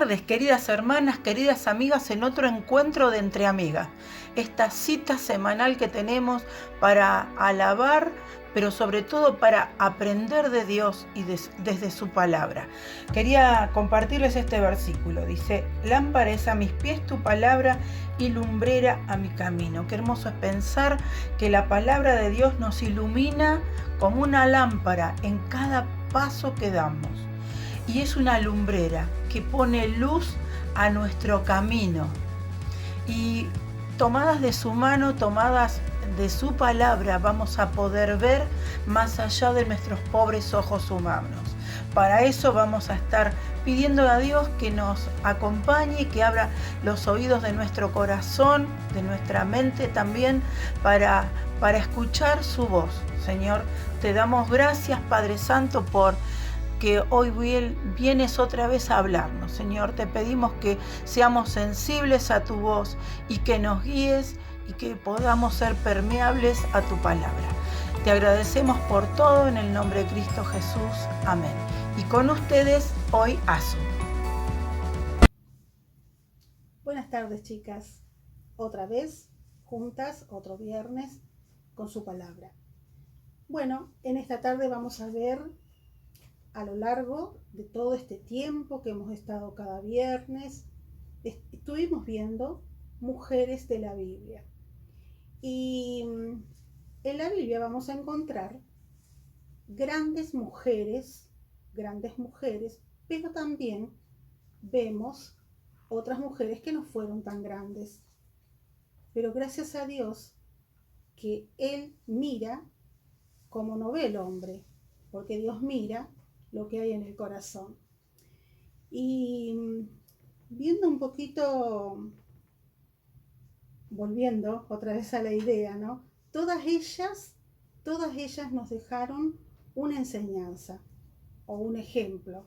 tardes, queridas hermanas, queridas amigas, en otro encuentro de Entre Amigas. Esta cita semanal que tenemos para alabar, pero sobre todo para aprender de Dios y desde su palabra. Quería compartirles este versículo. Dice: lámpara es a mis pies tu palabra y lumbrera a mi camino. Qué hermoso es pensar que la palabra de Dios nos ilumina como una lámpara en cada paso que damos. Y es una lumbrera que pone luz a nuestro camino. Y tomadas de su mano, tomadas de su palabra, vamos a poder ver más allá de nuestros pobres ojos humanos. Para eso vamos a estar pidiendo a Dios que nos acompañe, que abra los oídos de nuestro corazón, de nuestra mente también, para escuchar su voz. Señor, te damos gracias, Padre Santo, por que hoy vienes otra vez a hablarnos. Señor, te pedimos que seamos sensibles a tu voz y que nos guíes y que podamos ser permeables a tu palabra. Te agradecemos por todo en el nombre de Cristo Jesús. Amén. Y con ustedes hoy Azu. Buenas tardes, chicas. Otra vez, juntas, otro viernes, con su palabra. Bueno, en esta tarde vamos a ver a lo largo de todo este tiempo que hemos estado cada viernes, estuvimos viendo mujeres de la Biblia. Y en la Biblia vamos a encontrar grandes mujeres, pero también vemos otras mujeres que no fueron tan grandes. Pero gracias a Dios que Él mira como no ve el hombre, porque Dios mira lo que hay en el corazón. Y viendo un poquito, volviendo otra vez a la idea, ¿no? Todas ellas nos dejaron una enseñanza o un ejemplo.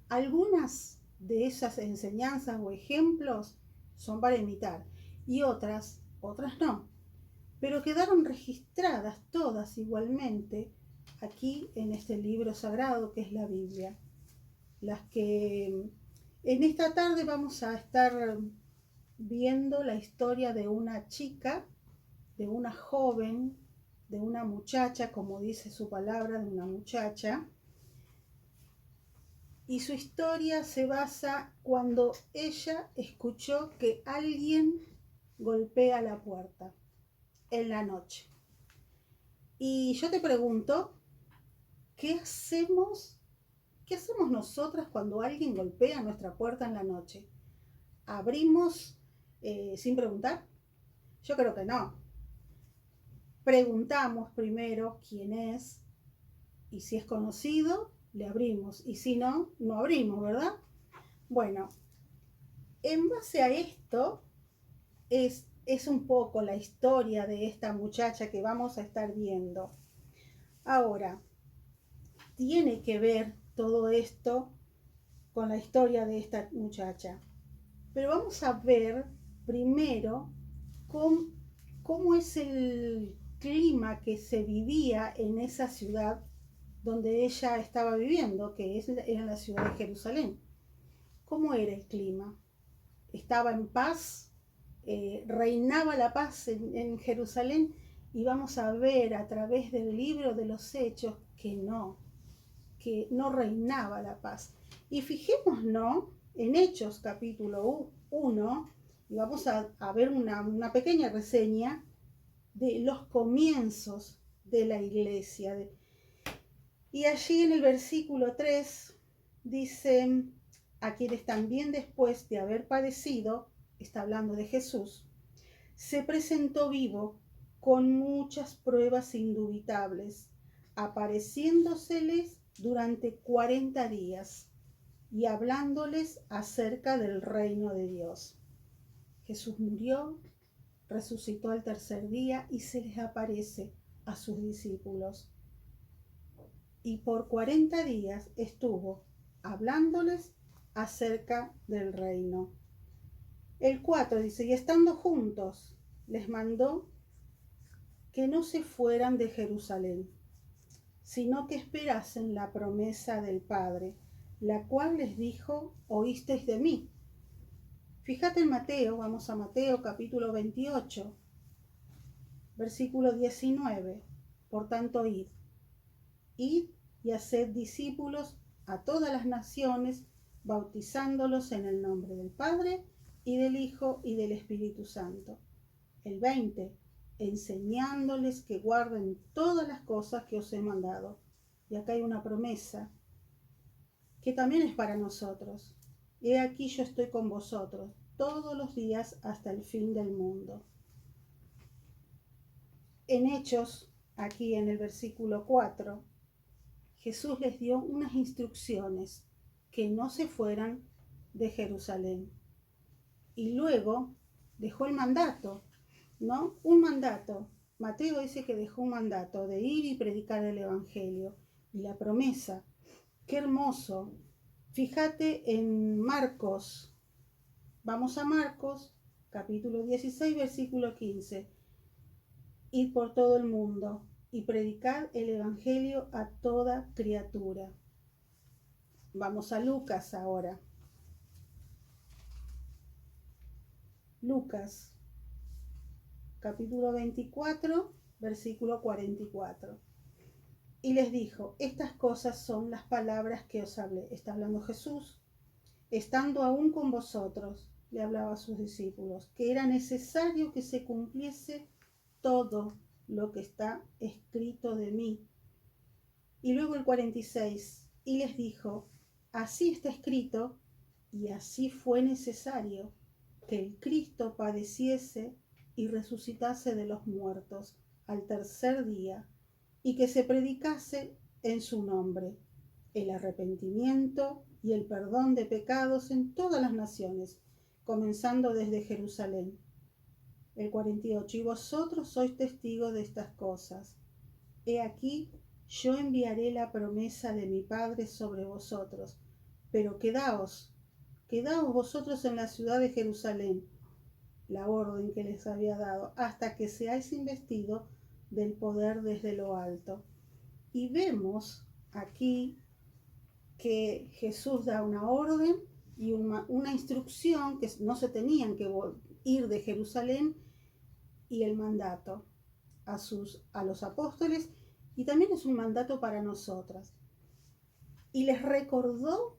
Algunas de esas enseñanzas o ejemplos son para imitar y otras no, pero quedaron registradas todas igualmente aquí en este libro sagrado que es la Biblia. Las que en esta tarde vamos a estar viendo la historia de una chica, de una joven, de una muchacha, como dice su palabra, de una muchacha. Y su historia se basa cuando ella escuchó que alguien golpea la puerta en la noche. Y yo te pregunto, ¿qué hacemos nosotras cuando alguien golpea nuestra puerta en la noche? ¿Abrimos sin preguntar? Yo creo que no. Preguntamos primero quién es y si es conocido, le abrimos. Y si no, no abrimos, ¿verdad? Bueno, en base a esto es un poco la historia de esta muchacha que vamos a estar viendo. Ahora, tiene que ver todo esto con la historia de esta muchacha. Pero vamos a ver primero cómo es el clima que se vivía en esa ciudad donde ella estaba viviendo, que era la ciudad de Jerusalén. ¿Cómo era el clima? ¿Estaba en paz? ¿Reinaba la paz en Jerusalén? Y vamos a ver a través del libro de los Hechos que no reinaba la paz. Y fijémonos en Hechos capítulo 1, y vamos a ver una pequeña reseña de los comienzos de la iglesia. Y allí en el versículo 3 dice: a quienes también después de haber padecido, está hablando de Jesús, se presentó vivo con muchas pruebas indubitables, apareciéndoseles durante 40 días y hablándoles acerca del reino de Dios. Jesús murió, resucitó al tercer día y se les aparece a sus discípulos. Y por 40 días estuvo hablándoles acerca del reino. El 4 dice: y estando juntos, les mandó que no se fueran de Jerusalén, sino que esperasen la promesa del Padre, la cual les dijo, oísteis de mí. Fíjate en Mateo, vamos a Mateo capítulo 28, versículo 19. Por tanto, id y haced discípulos a todas las naciones, bautizándolos en el nombre del Padre y del Hijo y del Espíritu Santo. El 20, enseñándoles que guarden todas las cosas que os he mandado. Y acá hay una promesa que también es para nosotros. He aquí yo estoy con vosotros todos los días hasta el fin del mundo. En Hechos, aquí en el versículo 4, Jesús les dio unas instrucciones que no se fueran de Jerusalén. Y luego dejó el mandato, ¿no? Un mandato. Mateo dice que dejó un mandato de ir y predicar el Evangelio. Y la promesa, qué hermoso. Fíjate en Marcos. Vamos a Marcos, capítulo 16, versículo 15. Id por todo el mundo y predicad el Evangelio a toda criatura. Vamos a Lucas ahora. Lucas, capítulo 24, versículo 44. Y les dijo, estas cosas son las palabras que os hablé. Está hablando Jesús. Estando aún con vosotros, le hablaba a sus discípulos, que era necesario que se cumpliese todo lo que está escrito de mí. Y luego el 46, y les dijo, así está escrito, y así fue necesario que el Cristo padeciese y resucitase de los muertos al tercer día, y que se predicase en su nombre el arrepentimiento y el perdón de pecados en todas las naciones, comenzando desde Jerusalén. El 48, y vosotros sois testigos de estas cosas. He aquí, yo enviaré la promesa de mi Padre sobre vosotros, pero quedaos vosotros en la ciudad de Jerusalén, la orden que les había dado, hasta que seáis investidos del poder desde lo alto. Y vemos aquí que Jesús da una orden y una instrucción que no se tenían que ir de Jerusalén, y el mandato a los apóstoles, y también es un mandato para nosotras. Y les recordó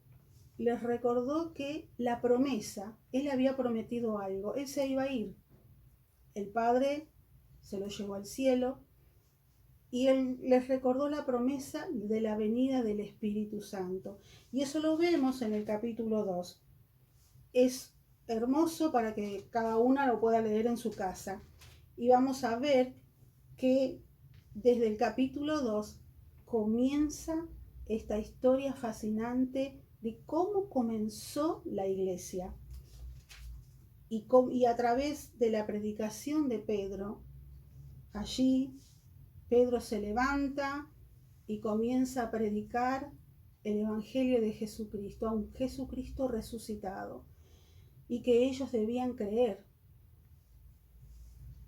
que la promesa, él había prometido algo, él se iba a ir. El Padre se lo llevó al cielo, y él les recordó la promesa de la venida del Espíritu Santo. Y eso lo vemos en el capítulo 2. Es hermoso para que cada una lo pueda leer en su casa. Y vamos a ver que desde el capítulo 2 comienza esta historia fascinante de cómo comenzó la iglesia. Y a través de la predicación de Pedro, allí Pedro se levanta y comienza a predicar el Evangelio de Jesucristo, a un Jesucristo resucitado, y que ellos debían creer.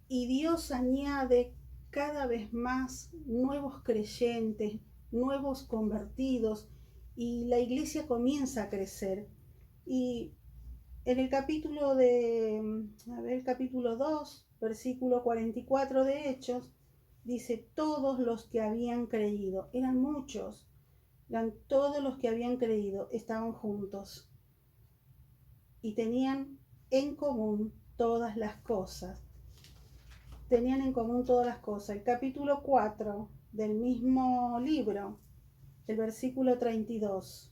Y Dios añade cada vez más nuevos creyentes, nuevos convertidos, y la iglesia comienza a crecer. Y en el capítulo capítulo 2, versículo 44 de Hechos, dice, todos los que habían creído, eran muchos, todos los que habían creído, estaban juntos y tenían en común todas las cosas. El capítulo 4 del mismo libro, el versículo 32,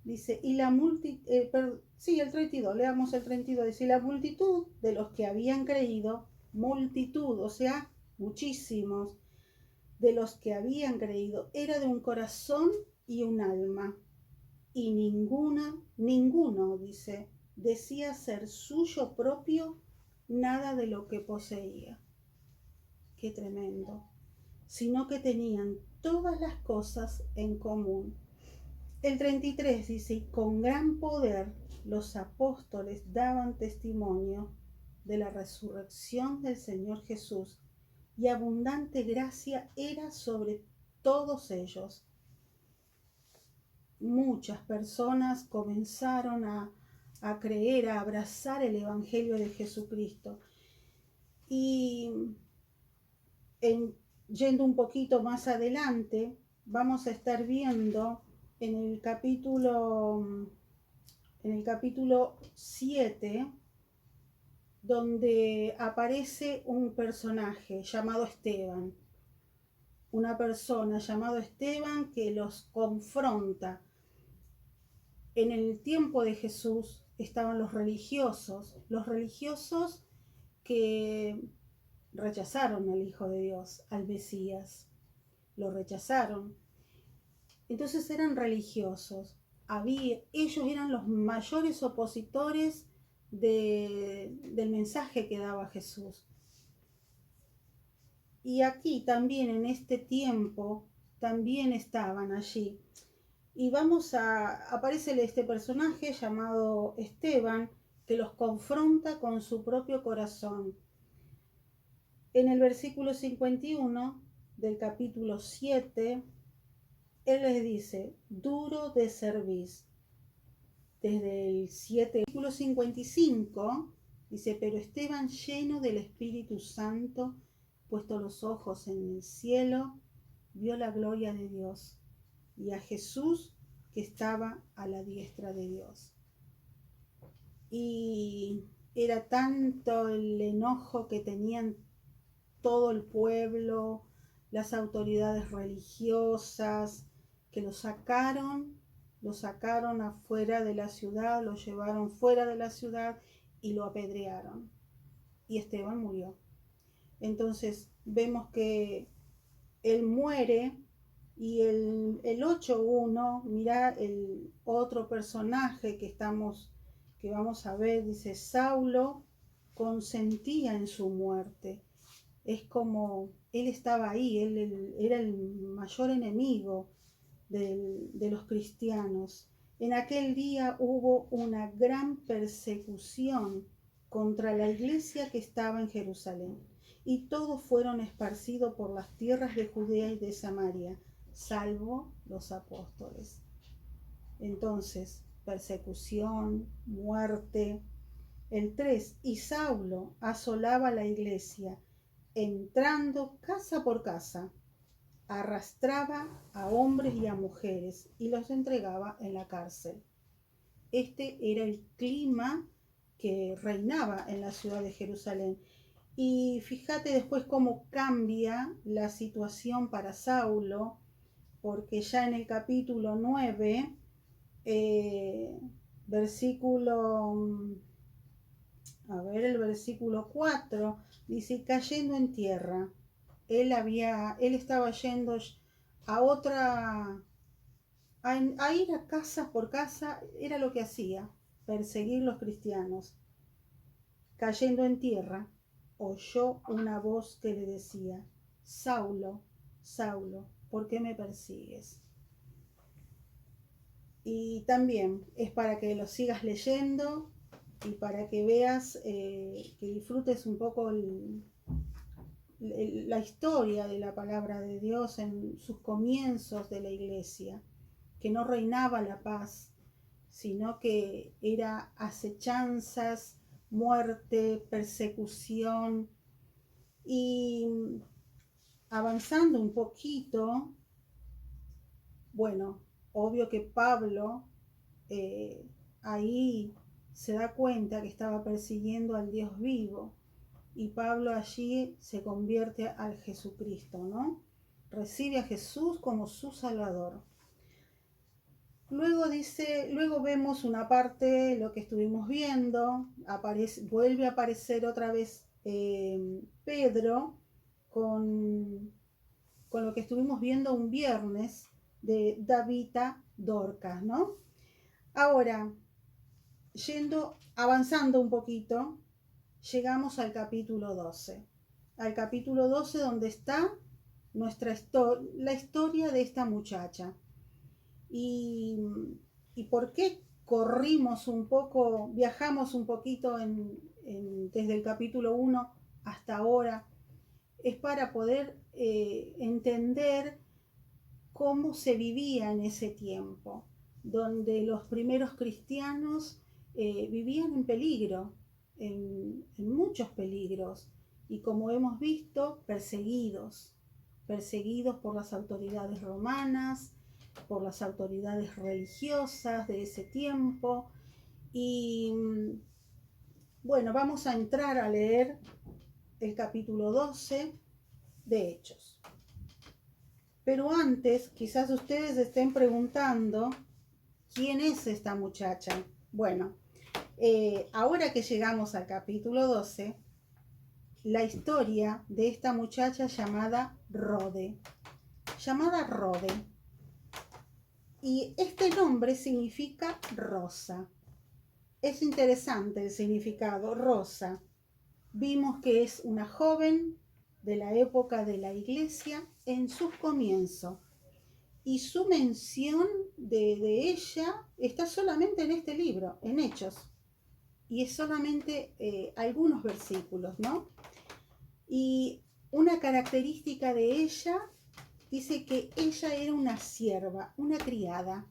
dice, el 32, leamos el 32, dice, y la multitud de los que habían creído, multitud, o sea, muchísimos de los que habían creído, era de un corazón y un alma, y ninguno, dice, decía ser suyo propio nada de lo que poseía. Qué tremendo. Sino que tenían todas las cosas en común. El 33 dice, y con gran poder los apóstoles daban testimonio de la resurrección del Señor Jesús, y abundante gracia era sobre todos ellos. muchas personas comenzaron a creer, a abrazar el Evangelio de Jesucristo. Y yendo un poquito más adelante, vamos a estar viendo en el capítulo 7, donde aparece un personaje llamado Esteban, una persona llamado Esteban que los confronta. En el tiempo de Jesús estaban los religiosos que rechazaron al Hijo de Dios, al Mesías, lo rechazaron. Entonces eran religiosos, ellos eran los mayores opositores del mensaje que daba Jesús. Y aquí también en este tiempo también estaban allí. Y aparece este personaje llamado Esteban que los confronta con su propio corazón. En el versículo 51 del capítulo 7, él les dice, duro de cerviz. Desde el 7, versículo 55, dice, pero Esteban, lleno del Espíritu Santo, puesto los ojos en el cielo, vio la gloria de Dios y a Jesús que estaba a la diestra de Dios. Y era tanto el enojo que tenían todo el pueblo, las autoridades religiosas, que lo sacaron afuera de la ciudad, lo llevaron fuera de la ciudad y lo apedrearon. Y Esteban murió. Entonces vemos que él muere y el 8.1, mira el otro personaje que vamos a ver, dice, Saulo consentía en su muerte. Es como él estaba ahí, él era el mayor enemigo de los cristianos. En aquel día hubo una gran persecución contra la iglesia que estaba en Jerusalén, y todos fueron esparcidos por las tierras de Judea y de Samaria, salvo los apóstoles. Entonces, persecución, muerte. El 3, y Saulo asolaba la iglesia, entrando casa por casa, arrastraba a hombres y a mujeres y los entregaba en la cárcel. Este era el clima que reinaba en la ciudad de Jerusalén. Y fíjate después cómo cambia la situación para Saulo, porque ya en el capítulo 9, el versículo 4, dice, cayendo en tierra. Él estaba yendo a ir a casa por casa, era lo que hacía, perseguir los cristianos. Cayendo en tierra, oyó una voz que le decía, Saulo, Saulo, ¿por qué me persigues? Y también es para que lo sigas leyendo y para que veas, que disfrutes un poco la historia de la palabra de Dios en sus comienzos de la iglesia, que no reinaba la paz, sino que era acechanzas, muerte, persecución. Y avanzando un poquito, bueno, obvio que Pablo ahí se da cuenta que estaba persiguiendo al Dios vivo, y Pablo allí se convierte al Jesucristo, ¿no? Recibe a Jesús como su Salvador. Luego vemos una parte, lo que estuvimos viendo, vuelve a aparecer otra vez Pedro con lo que estuvimos viendo un viernes de Davita Dorcas, ¿no? Ahora, avanzando un poquito, llegamos al capítulo 12. Al capítulo 12 donde está la historia de esta muchacha. Y por qué viajamos un poquito desde el capítulo 1 hasta ahora, es para poder entender cómo se vivía en ese tiempo. donde los primeros cristianos vivían en peligro, en muchos peligros, y como hemos visto, perseguidos por las autoridades romanas, por las autoridades religiosas de ese tiempo. Y bueno, vamos a entrar a leer el capítulo 12 de Hechos. Pero antes, quizás ustedes estén preguntando, ¿quién es esta muchacha? Bueno, ahora que llegamos al capítulo 12, la historia de esta muchacha llamada Rode. Y este nombre significa rosa. Es interesante el significado, rosa. Vimos que es una joven de la época de la iglesia en sus comienzos. Y su mención de ella está solamente en este libro, en Hechos. Y es solamente algunos versículos, ¿no? Y una característica de ella dice que ella era una sierva, una criada.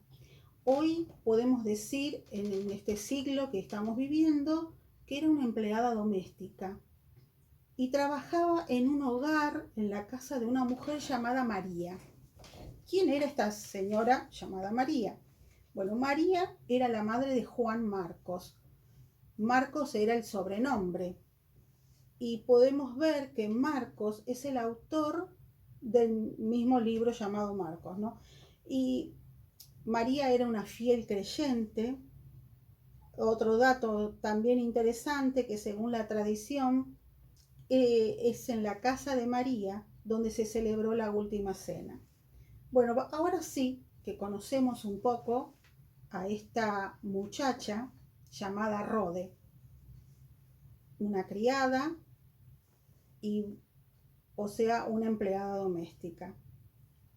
Hoy podemos decir, en este siglo que estamos viviendo, que era una empleada doméstica. Y trabajaba en un hogar, en la casa de una mujer llamada María. ¿Quién era esta señora llamada María? Bueno, María era la madre de Juan Marcos. Marcos era el sobrenombre. Y podemos ver que Marcos es el autor del mismo libro llamado Marcos, ¿no? Y María era una fiel creyente. Otro dato también interesante, que según la tradición, es en la casa de María donde se celebró la última cena. Bueno, ahora sí que conocemos un poco a esta muchacha llamada Rode, una criada y, o sea, una empleada doméstica.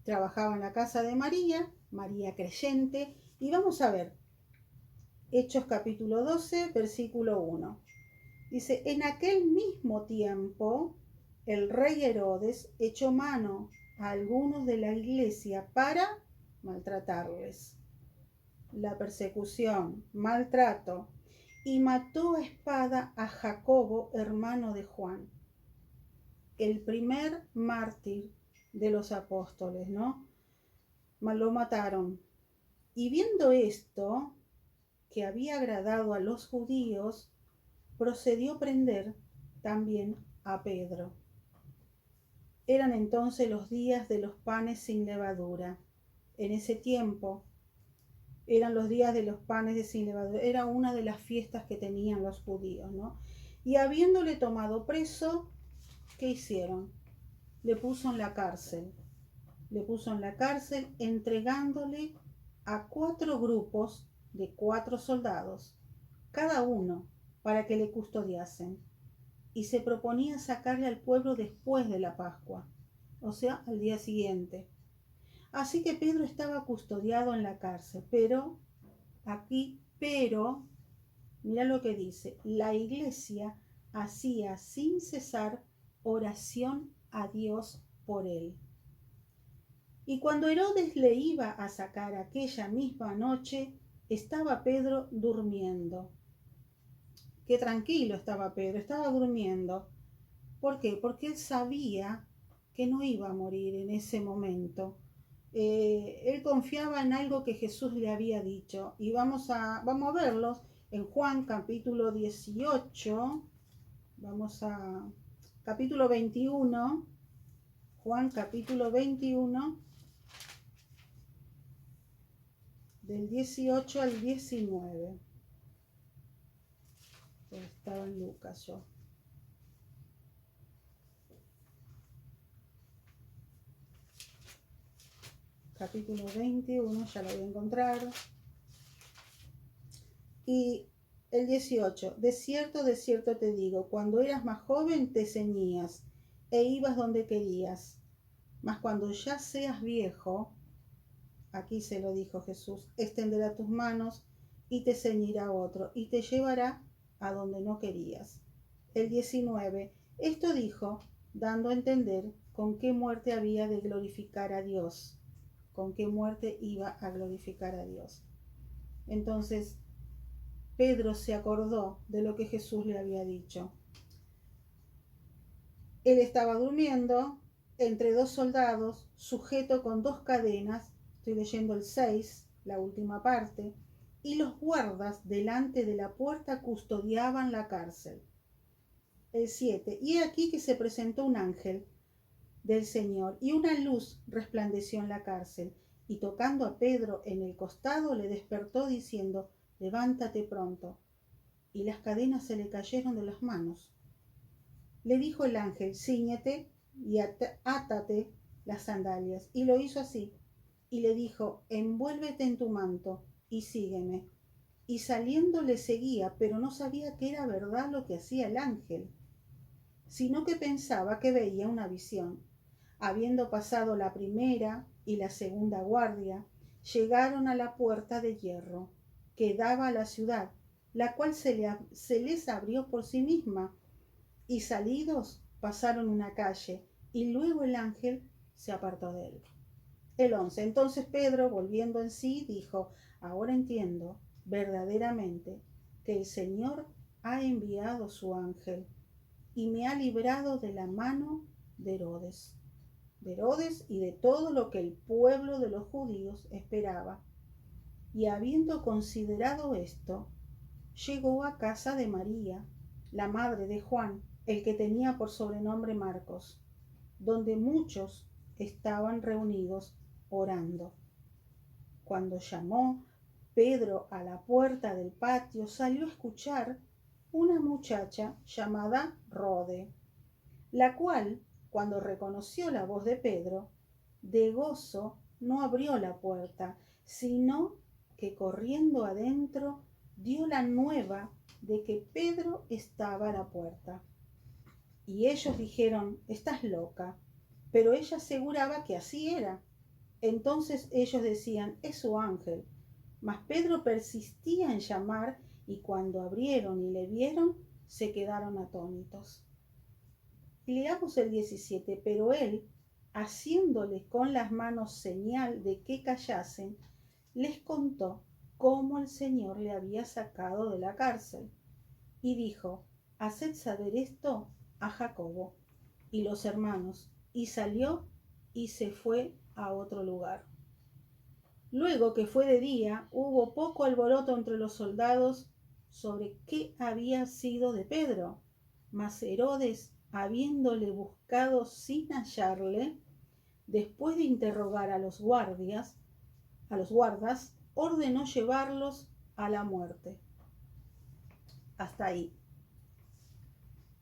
Trabajaba en la casa de María, María creyente, y vamos a ver, Hechos capítulo 12, versículo 1. Dice, en aquel mismo tiempo, el rey Herodes echó mano a algunos de la iglesia para maltratarles. La persecución, maltrato, y mató a espada a Jacobo, hermano de Juan, el primer mártir de los apóstoles, ¿no? Lo mataron. Y viendo esto, que había agradado a los judíos, procedió a prender también a Pedro. Eran entonces los días de los panes sin levadura. En ese tiempo eran los días de los panes sin levadura. Era una de las fiestas que tenían los judíos, ¿no? Y habiéndole tomado preso, ¿qué hicieron? Le puso en la cárcel, entregándole a 4 grupos de 4 soldados, cada uno, para que le custodiasen. Y se proponía sacarle al pueblo después de la Pascua, o sea, al día siguiente. Así que Pedro estaba custodiado en la cárcel, pero, mira lo que dice, la iglesia hacía sin cesar oración a Dios por él. Y cuando Herodes le iba a sacar aquella misma noche, estaba Pedro durmiendo. Qué tranquilo estaba Pedro, estaba durmiendo. ¿Por qué? Porque él sabía que no iba a morir en ese momento. Él confiaba en algo que Jesús le había dicho. Y vamos a verlos en Juan capítulo 18. Vamos a capítulo 21. Juan capítulo 21. Del 18 al 19. Estaba en Lucas yo. Capítulo 21, ya lo voy a encontrar. Y el 18. De cierto te digo, cuando eras más joven te ceñías e ibas donde querías. Mas cuando ya seas viejo, aquí se lo dijo Jesús, extenderá tus manos y te ceñirá otro y te llevará a donde no querías. El 19. Esto dijo, dando a entender con qué muerte había de glorificar a Dios. Con qué muerte iba a glorificar a Dios. Entonces Pedro se acordó de lo que Jesús le había dicho. Él estaba durmiendo entre dos soldados, sujeto con dos cadenas, estoy leyendo el 6, la última parte, y los guardas delante de la puerta custodiaban la cárcel. El 7, y aquí que se presentó un ángel del Señor, y una luz resplandeció en la cárcel, y tocando a Pedro en el costado le despertó diciendo, levántate pronto. Y las cadenas se le cayeron de las manos. Le dijo el ángel, cíñete y átate las sandalias. Y lo hizo así. Y le dijo, envuélvete en tu manto y sígueme. Y saliendo le seguía, pero no sabía que era verdad lo que hacía el ángel, sino que pensaba que veía una visión. Habiendo pasado la primera y la segunda guardia, llegaron a la puerta de hierro que daba a la ciudad, la cual se les abrió por sí misma, y salidos pasaron una calle, y luego el ángel se apartó de él. El 11. Entonces Pedro, volviendo en sí, dijo, ahora entiendo verdaderamente que el Señor ha enviado su ángel y me ha librado de la mano de Herodes y de todo lo que el pueblo de los judíos esperaba. Y habiendo considerado esto, llegó a casa de María, la madre de Juan, el que tenía por sobrenombre Marcos, donde muchos estaban reunidos orando. Cuando llamó Pedro a la puerta del patio, salió a escuchar una muchacha llamada Rode, la cual, cuando reconoció la voz de Pedro, de gozo no abrió la puerta, sino que corriendo adentro dio la nueva de que Pedro estaba a la puerta. Y ellos dijeron, estás loca. Pero ella aseguraba que así era. Entonces ellos decían, es su ángel. Mas Pedro persistía en llamar, y cuando abrieron y le vieron, se quedaron atónitos. Leamos el 17, pero él, haciéndoles con las manos señal de que callasen, les contó cómo el Señor le había sacado de la cárcel. Y dijo, haced saber esto a Jacobo y los hermanos. Y salió y se fue a otro lugar. Luego que fue de día, hubo poco alboroto entre los soldados sobre qué había sido de Pedro. Mas Herodes, habiéndole buscado sin hallarle, después de interrogar a los guardas, ordenó llevarlos a la muerte. Hasta ahí.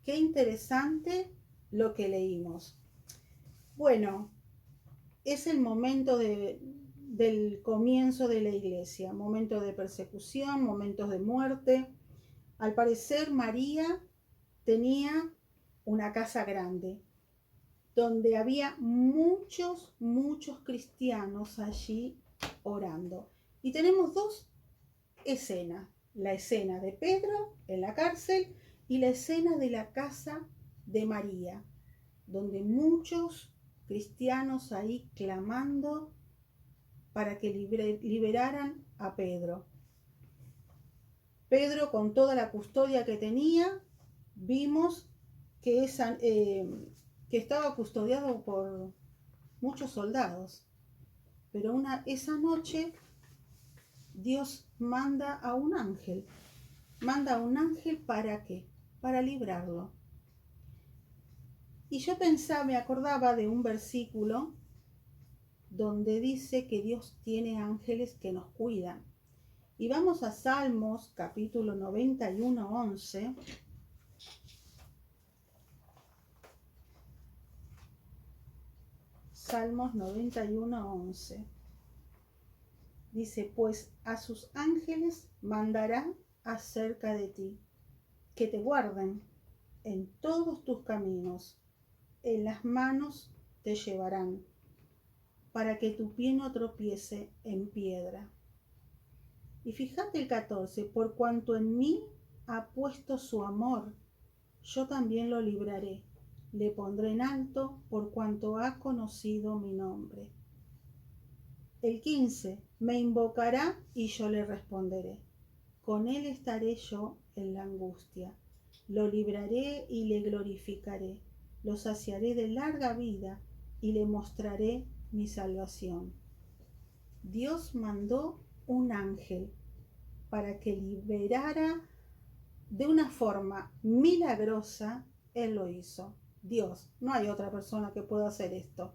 Qué interesante lo que leímos. Bueno, es el momento del comienzo de la iglesia, momento de persecución, momentos de muerte. Al parecer María tenía una casa grande, donde había muchos cristianos allí orando. Y tenemos dos escenas, la escena de Pedro en la cárcel y la escena de la casa de María, donde muchos cristianos ahí clamando para que liberaran a Pedro. Pedro, con toda la custodia que tenía, vimos que estaba custodiado por muchos soldados. Pero esa noche Dios manda a un ángel. ¿Manda a un ángel para qué? Para librarlo. Y yo me acordaba de un versículo donde dice que Dios tiene ángeles que nos cuidan. Y vamos a Salmos capítulo 91, 11. Salmos 91, 11. Dice, pues a sus ángeles mandará acerca de ti, que te guarden en todos tus caminos, en las manos te llevarán, para que tu pie no tropiece en piedra. Y fíjate el 14, por cuanto en mí ha puesto su amor, yo también lo libraré, le pondré en alto por cuanto ha conocido mi nombre. El 15, Me invocará y yo le responderé. Con él estaré yo en la angustia. Lo libraré y le glorificaré. Lo saciaré de larga vida y le mostraré mi salvación. Dios mandó un ángel para que liberara de una forma milagrosa. Él lo hizo. Dios, no hay otra persona que pueda hacer esto.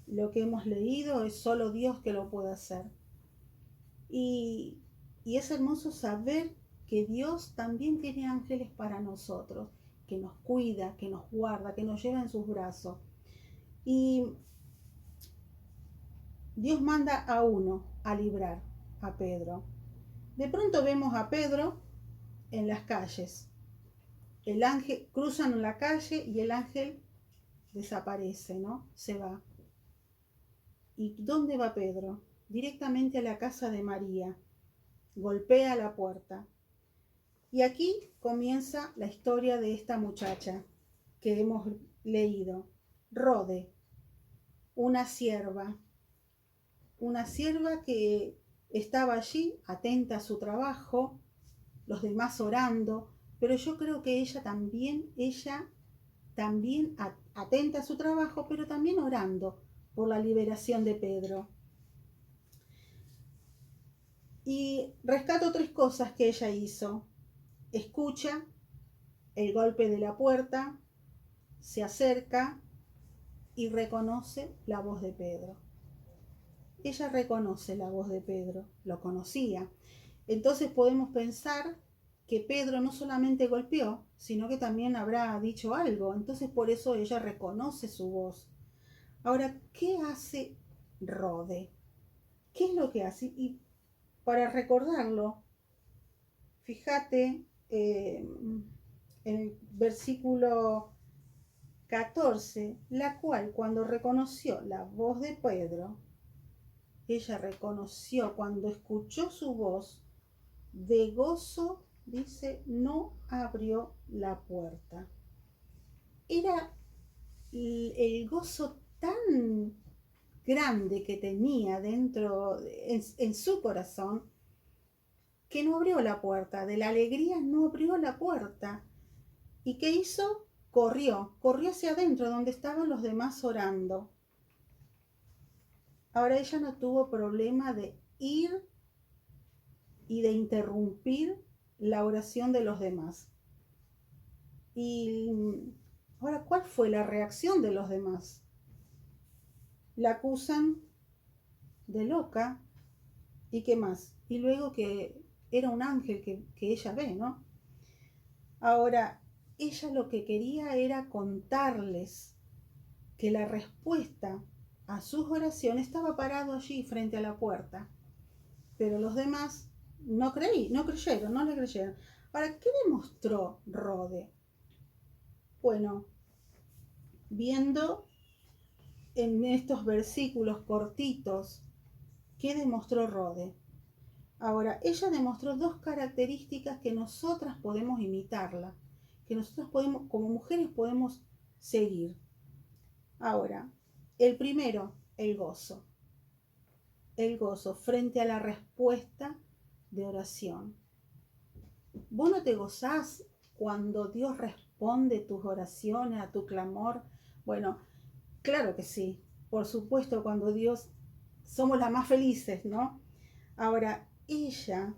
Lo que hemos leído es solo Dios que lo puede hacer. Y es hermoso saber que Dios también tiene ángeles para nosotros, que nos cuida, que nos guarda, que nos lleva en sus brazos. Y Dios manda a uno a librar, a Pedro. De pronto vemos a Pedro en las calles. El ángel, cruzan la calle y el ángel desaparece, ¿no? Se va. ¿Y dónde va Pedro? Directamente a la casa de María. Golpea la puerta. Y aquí comienza la historia de esta muchacha que hemos leído. Rode, una sierva que estaba allí atenta a su trabajo, los demás orando, pero yo creo que ella también atenta a su trabajo, pero también orando por la liberación de Pedro. Y rescato 3 cosas que ella hizo. Escucha el golpe de la puerta, se acerca y reconoce la voz de Pedro. Ella reconoce la voz de Pedro, lo conocía. Entonces podemos pensar que Pedro no solamente golpeó, sino que también habrá dicho algo. Entonces por eso ella reconoce su voz. Ahora, ¿qué hace Rode? ¿Qué es lo que hace? Y para recordarlo, fíjate en el versículo 14, la cual cuando reconoció la voz de Pedro, ella reconoció cuando escuchó su voz, de gozo, dice, no abrió la puerta. Era el gozo tan grande que tenía dentro, en su corazón, que no abrió la puerta. De la alegría no abrió la puerta. ¿Y qué hizo? Corrió hacia adentro donde estaban los demás orando. Ahora ella no tuvo problema de ir y de interrumpir la oración de los demás. Y ahora, ¿cuál fue la reacción de los demás? La acusan de loca y qué más. Y luego que era un ángel que ella ve, ¿no? Ahora, ella lo que quería era contarles que la respuesta a sus oraciones estaba parado allí frente a la puerta. Pero los demás no creyeron, no le creyeron. Ahora, ¿qué demostró Rode? Bueno, viendo en estos versículos cortitos, ¿qué demostró Rode? Ahora, ella demostró 2 características que nosotras podemos imitarla, que nosotras podemos, como mujeres, podemos seguir. Ahora, el primero, el gozo. El gozo frente a la respuesta de oración. ¿Vos no te gozás cuando Dios responde tus oraciones, a tu clamor? Bueno, claro que sí. Por supuesto, cuando Dios, somos las más felices, ¿no? Ahora, ella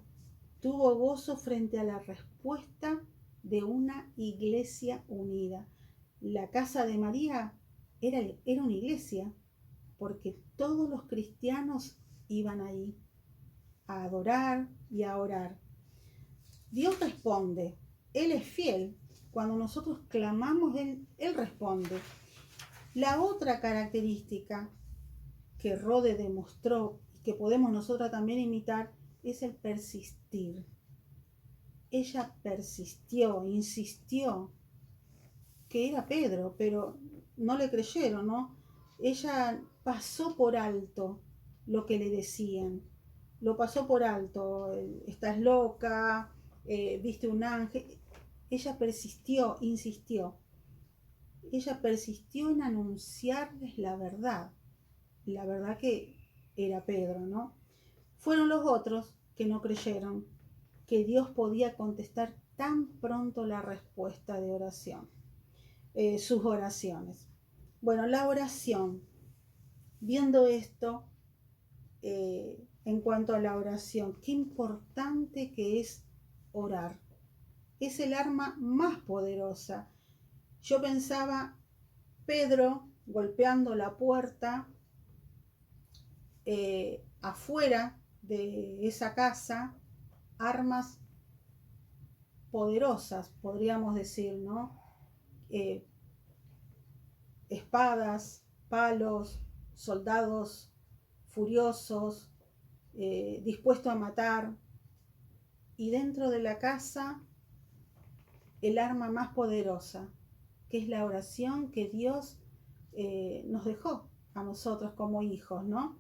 tuvo gozo frente a la respuesta de una iglesia unida. La casa de María era una iglesia, porque todos los cristianos iban ahí a adorar y a orar. Dios responde, Él es fiel. Cuando nosotros clamamos, Él responde. La otra característica que Rode demostró y que podemos nosotras también imitar es el persistir. Ella persistió, insistió, que era Pedro, pero no le creyeron, ¿no? Ella pasó por alto lo que le decían, lo pasó por alto, estás loca, viste un ángel. Ella persistió, insistió. Ella persistió en anunciarles la verdad que era Pedro, ¿no? Fueron los otros que no creyeron que Dios podía contestar tan pronto la respuesta de oración, sus oraciones. Bueno, la oración, viendo esto, en cuanto a la oración, qué importante que es orar. Es el arma más poderosa. Yo pensaba, Pedro golpeando la puerta afuera de esa casa, armas poderosas, podríamos decir, ¿no? Espadas, palos, soldados furiosos, dispuestos a matar. Y dentro de la casa, el arma más poderosa, que es la oración que Dios nos dejó a nosotros como hijos, ¿no?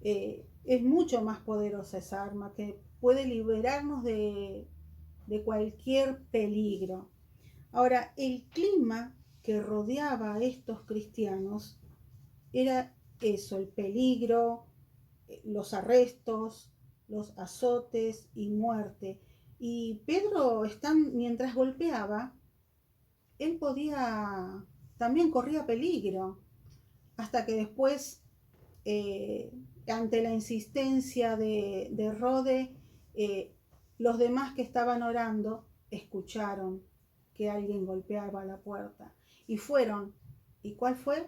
Es mucho más poderosa esa arma que puede liberarnos de cualquier peligro. Ahora, el clima que rodeaba a estos cristianos era eso, el peligro, los arrestos, los azotes y muerte. Y Pedro, mientras golpeaba, él también corría peligro, hasta que después, ante la insistencia de Rode, los demás que estaban orando escucharon que alguien golpeaba la puerta y fueron. ¿Y cuál fue?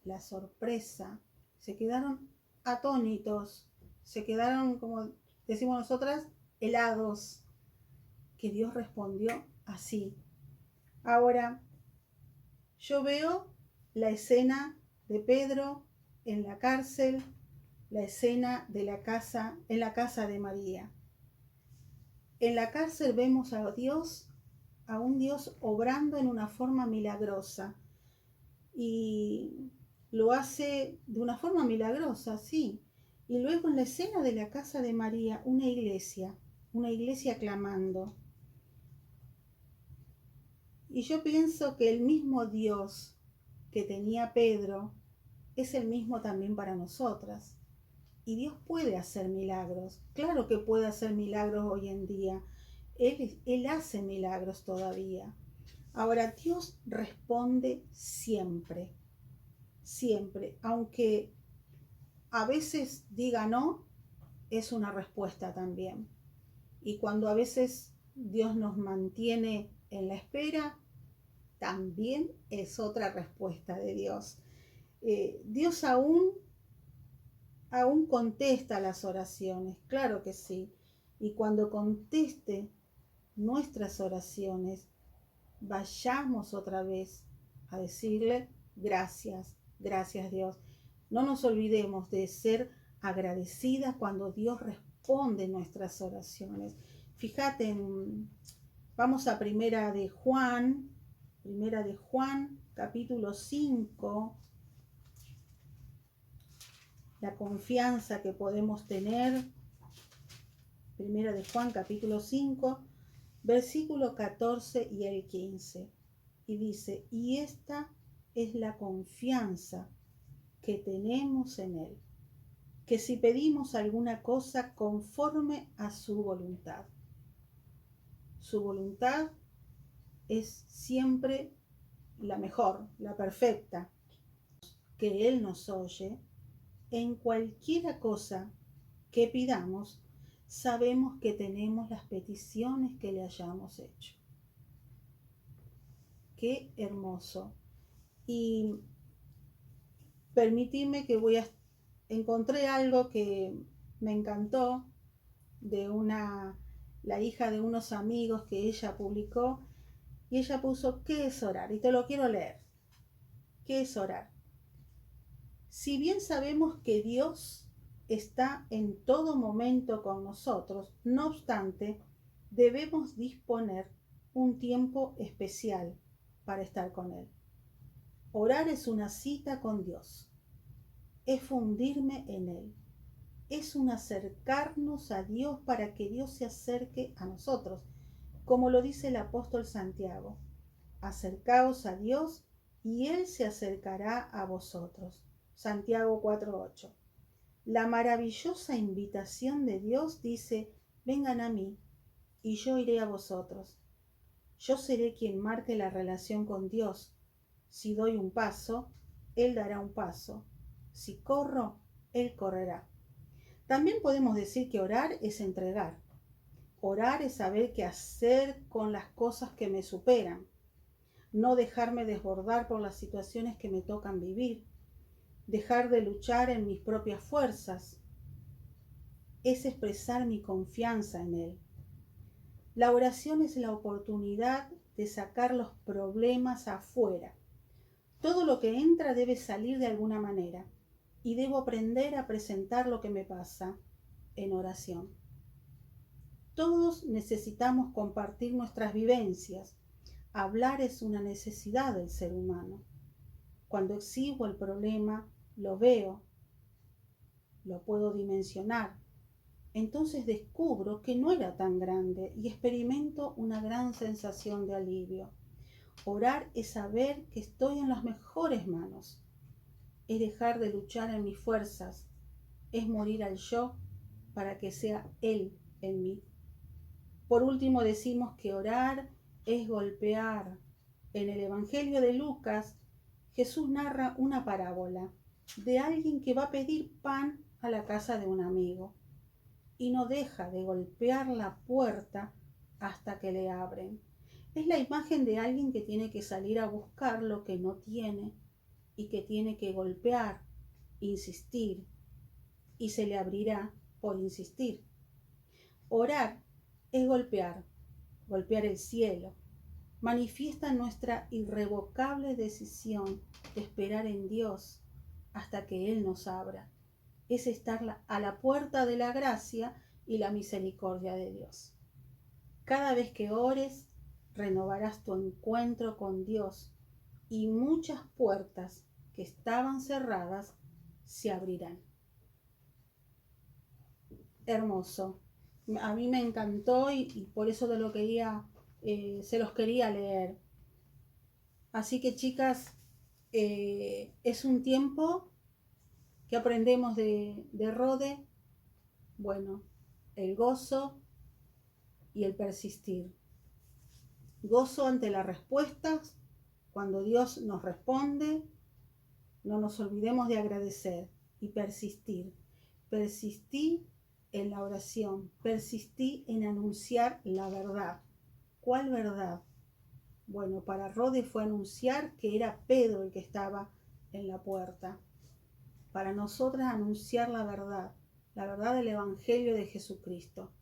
La sorpresa. Se quedaron atónitos, se quedaron, como decimos nosotras, helados, que Dios respondió así. Ahora, yo veo la escena de Pedro en la cárcel, la escena de en la casa de María. En la cárcel vemos a un Dios obrando en una forma milagrosa. Y lo hace de una forma milagrosa, sí. Y luego en la escena de la casa de María, una iglesia clamando. Y yo pienso que el mismo Dios que tenía Pedro es el mismo también para nosotras. Y Dios puede hacer milagros. Claro que puede hacer milagros hoy en día. Él hace milagros todavía. Ahora, Dios responde siempre. Siempre. Aunque a veces diga no, es una respuesta también. Y cuando a veces Dios nos mantiene en la espera, también es otra respuesta de Dios. Dios aún contesta las oraciones, claro que sí. Y cuando conteste nuestras oraciones, vayamos otra vez a decirle gracias, gracias Dios. No nos olvidemos de ser agradecidas cuando Dios responde nuestras oraciones. Fíjate, vamos a Primera de Juan, capítulo 5, la confianza que podemos tener. Primera de Juan, capítulo 5, versículo 14 y el 15. Y dice, y esta es la confianza que tenemos en Él, que si pedimos alguna cosa conforme a su voluntad es siempre la mejor, la perfecta, que Él nos oye. En cualquiera cosa que pidamos, sabemos que tenemos las peticiones que le hayamos hecho. Qué hermoso. Y permitidme que encontré algo que me encantó de la hija de unos amigos que ella publicó, y ella puso, ¿qué es orar? Y te lo quiero leer. ¿Qué es orar? Si bien sabemos que Dios está en todo momento con nosotros, no obstante, debemos disponer un tiempo especial para estar con Él. Orar es una cita con Dios, es fundirme en Él, es un acercarnos a Dios para que Dios se acerque a nosotros, como lo dice el apóstol Santiago. Acercaos a Dios y Él se acercará a vosotros. Santiago 4:8. La maravillosa invitación de Dios dice, vengan a mí y yo iré a vosotros. Yo seré quien marque la relación con Dios. Si doy un paso, Él dará un paso. Si corro, Él correrá. También podemos decir que orar es entregar. Orar es saber qué hacer con las cosas que me superan. No dejarme desbordar por las situaciones que me tocan vivir. Dejar de luchar en mis propias fuerzas. Es expresar mi confianza en Él. La oración es la oportunidad de sacar los problemas afuera. Todo lo que entra debe salir de alguna manera y debo aprender a presentar lo que me pasa en oración. Todos necesitamos compartir nuestras vivencias. Hablar es una necesidad del ser humano. Cuando exhibo el problema, lo veo, lo puedo dimensionar. Entonces descubro que no era tan grande y experimento una gran sensación de alivio. Orar es saber que estoy en las mejores manos. Es dejar de luchar en mis fuerzas. Es morir al yo para que sea Él en mí. Por último decimos que orar es golpear. En el Evangelio de Lucas, Jesús narra una parábola de alguien que va a pedir pan a la casa de un amigo y no deja de golpear la puerta hasta que le abren. Es la imagen de alguien que tiene que salir a buscar lo que no tiene y que tiene que golpear, insistir, y se le abrirá por insistir. Orar es golpear el cielo. Manifiesta nuestra irrevocable decisión de esperar en Dios hasta que Él nos abra. Es estar a la puerta de la gracia y la misericordia de Dios. Cada vez que ores, renovarás tu encuentro con Dios y muchas puertas que estaban cerradas se abrirán. Hermoso. A mí me encantó y por eso se los quería leer. Así que chicas, es un tiempo que aprendemos de Rode. Bueno, el gozo y el persistir. Gozo ante las respuestas, cuando Dios nos responde, no nos olvidemos de agradecer y persistir. Persistí en la oración, persistí en anunciar la verdad. ¿Cuál verdad? Bueno, para Rode fue anunciar que era Pedro el que estaba en la puerta. Para nosotras anunciar la verdad del Evangelio de Jesucristo.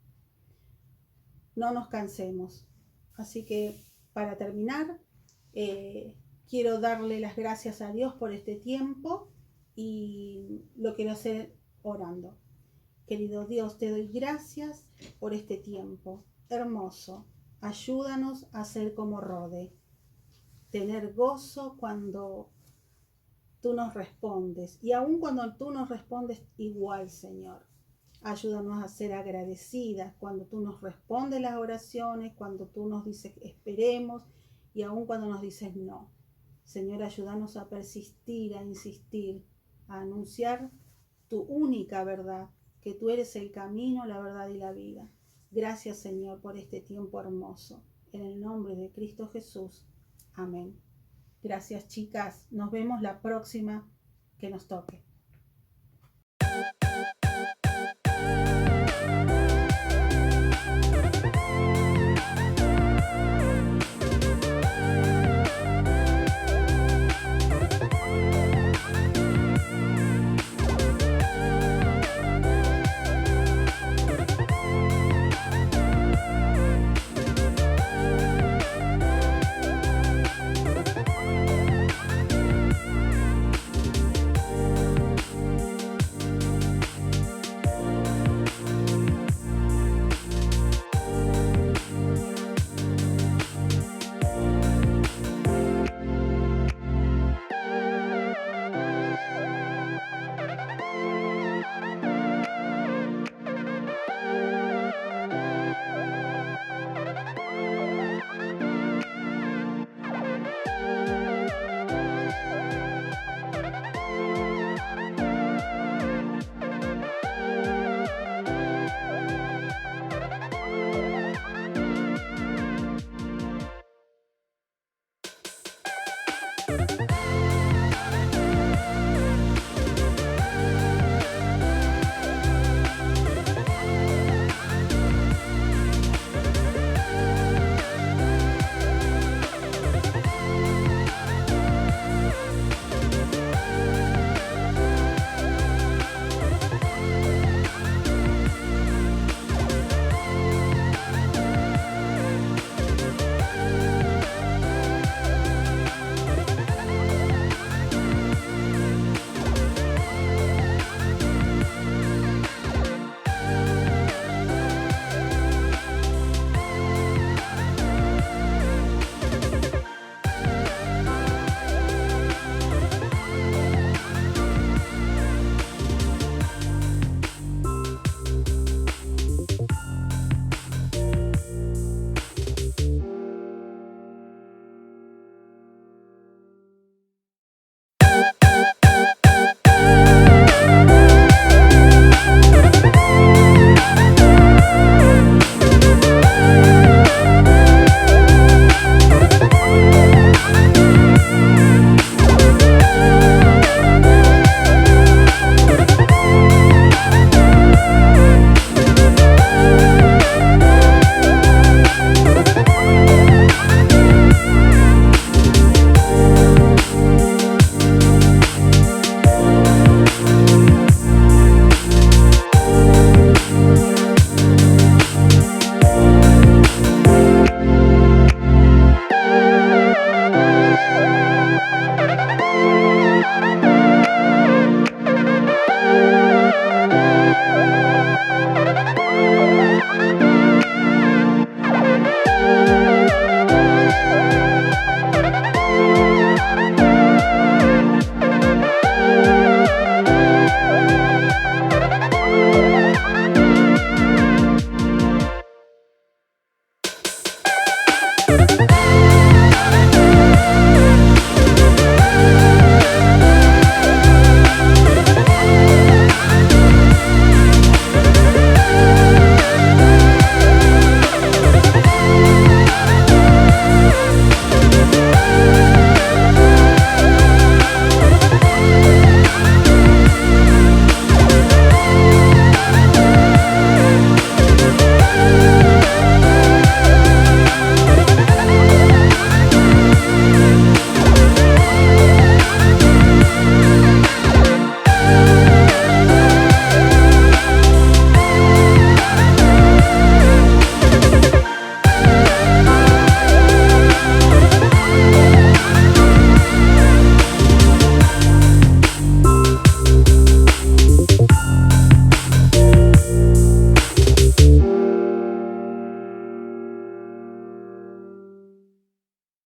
No nos cansemos. Así que para terminar, quiero darle las gracias a Dios por este tiempo y lo quiero hacer orando. Querido Dios, te doy gracias por este tiempo hermoso. Ayúdanos a ser como Rode, tener gozo cuando tú nos respondes y aun cuando tú nos respondes igual, Señor. Ayúdanos a ser agradecidas cuando tú nos respondes las oraciones, cuando tú nos dices esperemos y aun cuando nos dices no. Señor, ayúdanos a persistir, a insistir, a anunciar tu única verdad, que tú eres el camino, la verdad y la vida. Gracias, Señor, por este tiempo hermoso. En el nombre de Cristo Jesús. Amén. Gracias, chicas. Nos vemos la próxima que nos toque.